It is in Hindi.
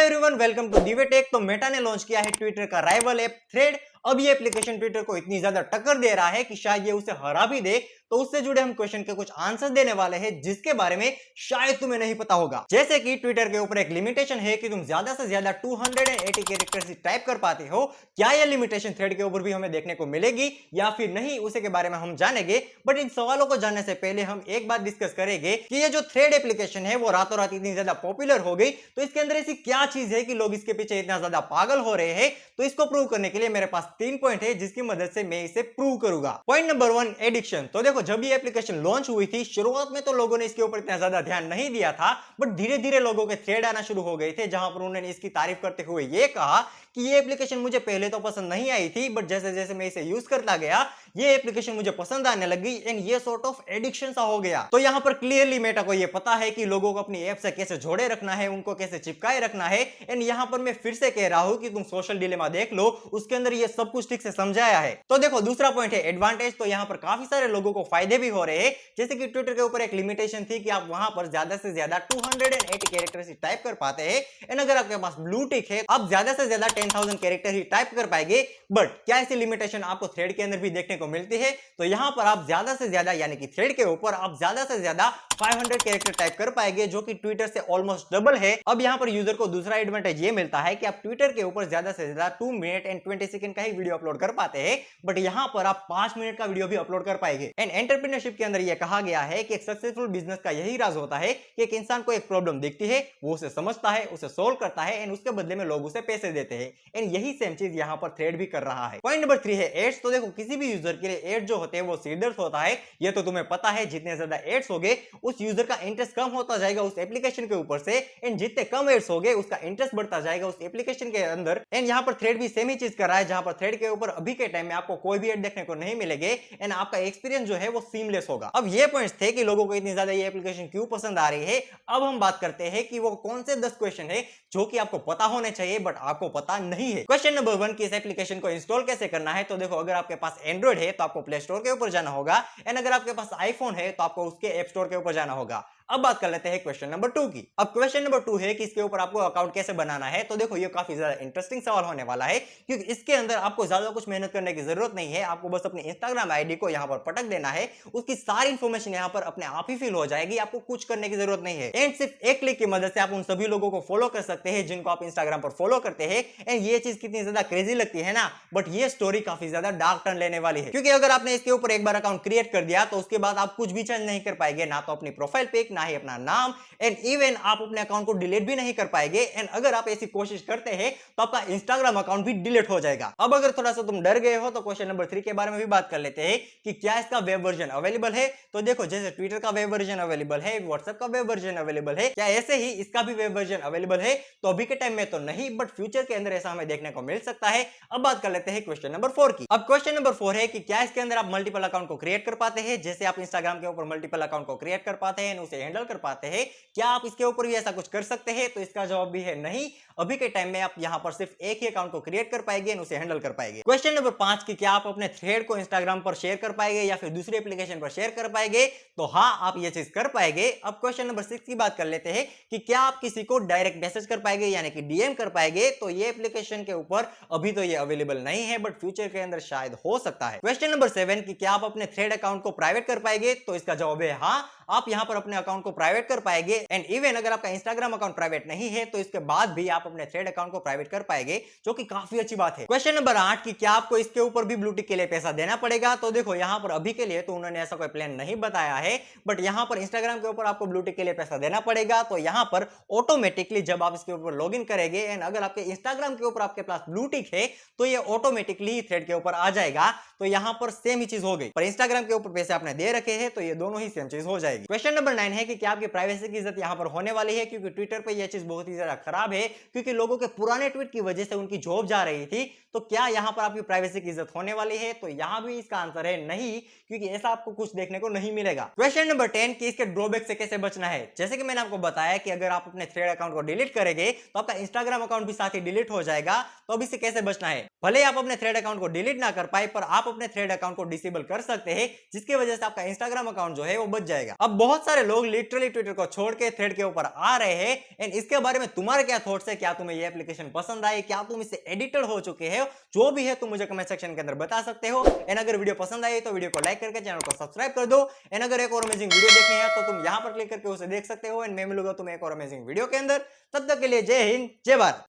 Everyone, welcome to दिवेटेक। तो मेटा ने लॉन्च किया है ट्विटर का राइवल ऐप थ्रेड। अब ये एप्लीकेशन ट्विटर को इतनी ज्यादा टक्कर दे रहा है कि शायद ये उसे हरा भी दे। तो उससे जुड़े हम क्वेश्चन के कुछ आंसर देने वाले हैं जिसके बारे में शायद तुम्हें नहीं पता होगा। जैसे कि ट्विटर के ऊपर एक लिमिटेशन है कि तुम ज्यादा से ज्यादा 280 कैरेक्टर्स ही टाइप कर पाते हो। क्या यह लिमिटेशन थ्रेड के ऊपर भी हमें देखने को मिलेगी या फिर नहीं, उसे के बारे में हम जानेंगे। बट इन सवालों को जानने से पहले हम एक बात डिस्कस करेंगे कि ये जो थ्रेड एप्लीकेशन है वो रातों रात इतनी ज्यादा पॉपुलर हो गई, तो इसके अंदर ऐसी क्या चीज है कि लोग इसके पीछे इतना ज्यादा पागल हो रहे हैं। तो इसको प्रूव करने के लिए मेरे पास 3 पॉइंट है जिसकी मदद से मैं इसे प्रूव करूंगा। Point number 1, addiction. तो देखो, जब ये एप्लीकेशन लॉन्च हुई थी, शुरुआत में तो लोगों ने इसके ऊपर इतना ज्यादा ध्यान नहीं दिया था, बट धीरे धीरे लोगों के थ्रेड आना शुरू हो गए थे जहां पर उन्होंने इसकी तारीफ करते हुए ये कहा कि ये एप्लीकेशन मुझे पहले तो पसंद नहीं आई थी, बट जैसे जैसे मैं इसे यूज करता गया ये एप्लीकेशन मुझे पसंद आने लगी एंड ये सॉर्ट ऑफ एडिक्शन सा हो गया। तो यहां पर क्लियरली मेटा को ये पता है कि लोगों को अपनी ऐप से कैसे जोड़े रखना है, उनको कैसे चिपकाए रखना है। एंड यहां पर मैं फिर से कह रहा हूं कि तुम सोशल डिलेमा देख लो, उसके अंदर ये सब कुछ ठीक से समझाया है। तो देखो, दूसरा पॉइंट है एडवांटेज। तो यहां पर काफी सारे लोगों को फायदे भी हो रहे हैं। जैसे कि ट्विटर के ऊपर एक लिमिटेशन थी कि आप वहां पर ज्यादा से ज्यादा 280 कैरेक्टर्स ही टाइप कर पाते हैं। एंड अगर आपके पास ब्लू टिक है, आप ज्यादा से ज्यादा 10,000 कैरेक्टर ही टाइप कर पाएंगे। बट क्या ऐसी लिमिटेशन आपको थ्रेड के अंदर भी देखने को मिलती है? तो यहां पर आप ज्यादा से ज्यादा, यानी कि थ्रेड के ऊपर आप ज्यादा से ज्यादा 500 कैरेक्टर टाइप कर पाएंगे, जो कि ट्विटर से ऑलमोस्ट डबल है। अब यहां पर यूजर को दूसरा एडवांटेज ये मिलता है कि आप ट्विटर के ऊपर ज्यादा से ज्यादा 2 मिनट एंड 20 सेकंड का ही वीडियो अपलोड कर पाते हैं, बट यहां पर आप 5 मिनट का वीडियो भी अपलोड कर पाएंगे। एंड एंटरप्रेन्योरशिप के अंदर यह कहा गया है कि एक सक्सेसफुल बिजनेस का यही राज होता है कि एक इंसान को एक प्रॉब्लम दिखती है, वो उसे समझता है, उसे सोल्व करता है एंड उसके बदले में लोग उसे पैसे देते हैं। एंड यही सेम चीज यहां पर थ्रेड भी कर रहा है। पॉइंट नंबर 3 है एड्स। तो देखो, किसी भी यूजर के लिए एड जो होते हैं वो सीडर्स होता है, ये तो तुम्हें पता है। जितने ज्यादा एड्स होंगे उस यूजर का इंटरेस्ट कम होता जाएगा उस एप्लीकेशन के ऊपर से, एंड जितने कम एड्स होंगे उसका इंटरेस्ट बढ़ता जाएगा उस एप्लीकेशन के अंदर। एंड यहां पर थ्रेड भी सेम ही चीज कर रहा है, जहां पर थ्रेड के ऊपर अभी के टाइम में आपको कोई भी एड देखने को नहीं मिलेंगे एंड आपका एक्सपीरियंस जो है वो सीमलेस होगा। अब ये पॉइंट्स थे कि लोगों को इतनी ज्यादा ये एप्लीकेशन क्यों पसंद आ रही है। अब हम बात करते हैं कि वो कौन से 10 क्वेश्चन है जो कि आपको पता होने चाहिए बट आपको पता नहीं है। क्वेश्चन नंबर 1 कि इस एप्लीकेशन को इंस्टॉल कैसे करना है। तो देखो, अगर आपके पास एंड्रॉइड है तो आपको प्ले स्टोर के ऊपर जाना होगा, एंड अगर आपके पास आईफोन है तो आपको उसके ऐप स्टोर के ऊपर जाना होगा। अब बात कर लेते हैं क्वेश्चन नंबर 2 की। अब क्वेश्चन नंबर 2 है कि इसके ऊपर आपको अकाउंट कैसे बनाना है। तो देखो, ये काफी ज्यादा इंटरेस्टिंग सवाल होने वाला है, क्योंकि इसके अंदर आपको ज्यादा कुछ मेहनत करने की जरूरत नहीं है। आपको बस अपनी इंस्टाग्राम आईडी को यहां पर पटक देना है, उसकी सारी इंफॉर्मेशन यहां पर अपने आप ही फिल हो जाएगी, आपको कुछ करने की जरूरत नहीं है। एंड सिर्फ एक क्लिक की मदद से आप उन सभी लोगों को फॉलो कर सकते हैं जिनको आप इंस्टाग्राम पर फॉलो करते हैं। एंड ये चीज कितनी ज्यादा क्रेजी लगती है ना, बट ये स्टोरी काफी ज्यादा डार्क टर्न लेने वाली है, क्योंकि अगर आपने इसके ऊपर एक बार अकाउंट क्रिएट कर दिया तो उसके बाद आप कुछ भी चेंज नहीं कर पाएंगे, ना तो अपनी प्रोफाइल पिक, ना ही अपना नाम, एंड इवन आप अपने अकाउंट को डिलीट भी नहीं कर पाएंगे। एंड अगर आप ऐसी कोशिश करते हैं तो आपका इंस्टाग्राम अकाउंट भी डिलीट हो जाएगा। अब अगर थोड़ा सा तुम डर गए हो तो क्वेश्चन नंबर 3 के बारे में भी बात कर लेते हैं कि क्या इसका वेब वर्जन अवेलेबल है। तो देखो, जैसे ट्विटर का वेब वर्जन अवेलेबल है, व्हाट्सएप का वेब वर्जन अवेलेबल है, क्या ऐसे ही इसका भी वेब वर्जन अवेलेबल है? तो अभी के टाइम में तो नहीं, बट फ्यूचर के अंदर ऐसा हमें देखने को मिल सकता है। अब बात कर लेते हैं क्वेश्चन नंबर 4 की। अब क्वेश्चन नंबर 4 है कि क्या इसके अंदर आप मल्टीपल अकाउंट को क्रिएट कर पाते हैं, जैसे आप इंस्टाग्राम के ऊपर मल्टीपल अकाउंट को क्रिएट कर पाते हैं, उसे हैंडल कर पाते हैं। क्या आप इसके ऊपर भी ऐसा कुछ कर सकते हैं? तो इसका जवाब भी है नहीं। अभी के टाइम में आप यहां पर सिर्फ एक ही अकाउंट को क्रिएट कर पाएंगे और उसे हैंडल कर पाएंगे। क्वेश्चन नंबर 5 की क्या आप अपने थ्रेड को इंस्टाग्राम पर शेयर कर पाएंगे या फिर दूसरी एप्लीकेशन पर शेयर कर पाएंगे? तो हाँ, आप ये चीज कर पाएंगे। अब क्वेश्चन नंबर 6 की बात कर लेते हैं कि क्या आप किसी को डायरेक्ट मैसेज कर पाएंगे, यानी कि डीएम कर पाएंगे? तो ये एप्लीकेशन के ऊपर अभी तो ये अवेलेबल नहीं है, बट फ्यूचर के अंदर शायद हो सकता है। क्वेश्चन नंबर 7 की क्या आप अपने थ्रेड अकाउंट को प्राइवेट कर पाएंगे? तो इसका जवाब है हाँ, आप यहां पर अपने अकाउंट को प्राइवेट कर पाएंगे। एंड इवन अगर आपका इंस्टाग्राम अकाउंट प्राइवेट नहीं है तो इसके बाद भी आप अपने थ्रेड अकाउंट को प्राइवेट कर पाएंगे, जो कि काफी अच्छी बात है। क्वेश्चन नंबर 8 की क्या आपको इसके ऊपर भी ब्लू टिक के लिए पैसा देना पड़ेगा? तो देखो, यहां पर अभी के लिए तो उन्होंने ऐसा कोई प्लान नहीं बताया है, बट यहां पर इंस्टाग्राम के ऊपर आपको ब्लू टिक के लिए पैसा देना पड़ेगा। तो यहां पर ऑटोमेटिकली जब आप इसके ऊपर लॉग इन करेंगे एंड अगर आपके इंस्टाग्राम के ऊपर आपके पास ब्लू टिक है तो ये ऑटोमेटिकली थ्रेड के ऊपर आ जाएगा। तो यहां पर सेम ही चीज हो गई, पर इंस्टाग्राम के ऊपर पैसे आपने दे रखे हैं तो ये दोनों ही सेम चीज हो जाएगी। क्वेश्चन नंबर 9 है कि क्या आपकी प्राइवेसी की इज्जत यहां पर होने वाली है, क्योंकि ट्विटर पे यह चीज बहुत ही ज्यादा खराब है, क्योंकि लोगों के पुराने ट्वीट की वजह से उनकी जॉब जा रही थी। तो क्या यहां पर आपकी प्राइवेसी की इज्जत होने वाली है? तो यहां भी इसका आंसर है नहीं, क्योंकि ऐसा आपको कुछ देखने को नहीं मिलेगा। क्वेश्चन नंबर 10 कि इसके ड्रॉबैक से कैसे बचना है। जैसे कि मैंने आपको बताया कि अगर आप अपने थ्रेड अकाउंट को डिलीट करेंगे तो आपका इंस्टाग्राम अकाउंट भी साथ ही डिलीट हो जाएगा। तो अब इससे कैसे बचना है? भले आप अपने थ्रेड अकाउंट को डिलीट ना कर पाए, पर आप अपने थ्रेड अकाउंट को डिसेबल कर सकते हैं, जिसकी वजह से आपका इंस्टाग्राम अकाउंट जो है वो बच जाएगा। अब बहुत सारे लोग लिटरली ट्विटर को छोड़ के थ्रेड के ऊपर आ रहे हैं, एंड इसके बारे में तुम्हारे क्या थॉट्स है? क्या तुम्हें ये एप्लीकेशन पसंद आई, क्या तुम इससे एडिटेड हो चुके हो, जो भी है तुम मुझे कमेंट सेक्शन के अंदर बता सकते हो। एंड अगर वीडियो पसंद आई तो वीडियो को लाइक करके चैनल को सब्सक्राइब कर दो। एंड अगर एक और अमेजिंग वीडियो देखनी है तो तुम यहां पर क्लिक करके उसे देख सकते हो। एंड मैं मिलूंगा तुम्हें एक और अमेजिंग वीडियो के अंदर। तब तक के लिए जय हिंद, जय भारत।